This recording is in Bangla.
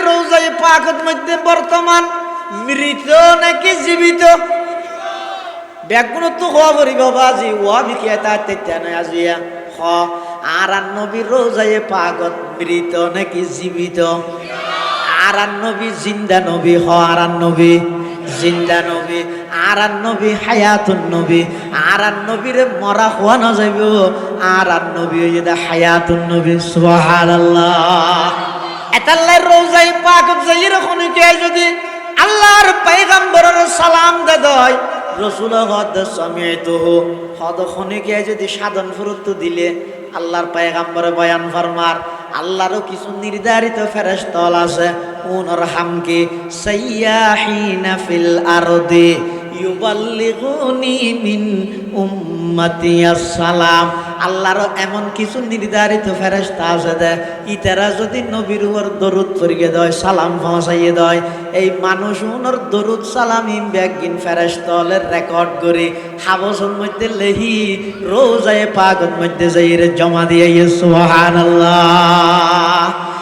রওজায়ে পাকের মধ্যে বর্তমান মৃত নাকি জীবিত? ব্যাগুণ তো খবরই বাবাজি ওয়া বিকিয়াতা তেতানা আজিয়া হ আর নবী রওজায়ে পাকত মৃত নাকি জীবিত? আর নবী জিন্দা নবী হ আর নবী জিন্দা নবী আর নবী হায়াতুন নবী আর নবীরে মরা হওয়া না যাইব আর নবী যেটা হায়াতুন নবী সুবহানাল্লাহ। এতাল্লাহ রওজায়ে পাকত যাইর কোন কে যদি আল্লাহর পয়গম্বরের সালাম দেয় রসুল হদ সামিতুহু হদ খনিকে যদি সাধন ফুরুত দিলে আল্লাহর পয়গম্বরে বয়ান ফরমার আল্লাহরও কিছু নির্ধারিত ফেরেশতা আছে উনর হামকে সাইয়াহিনা ফিল আরদি ইউবাল্লিগুনি মিন উম্মতি আসসালাম। আল্লাহর এমন কিছু নির্ধারিত ফেরেশতা আছে যে ইতারা যদি নবীর উপর দরুদ পড়িয়ে দেয় সালাম পৌঁছাইয়ে দেয় এই মানুষ উনর দরুদ সালাম ইমব্যাগিন ফেরেশতালের রেকর্ড করে হাবসের মধ্যে লেহি রওজায়ে পাকের মধ্যে যাইরে জমা দিয়ে সুবহানাল্লাহ।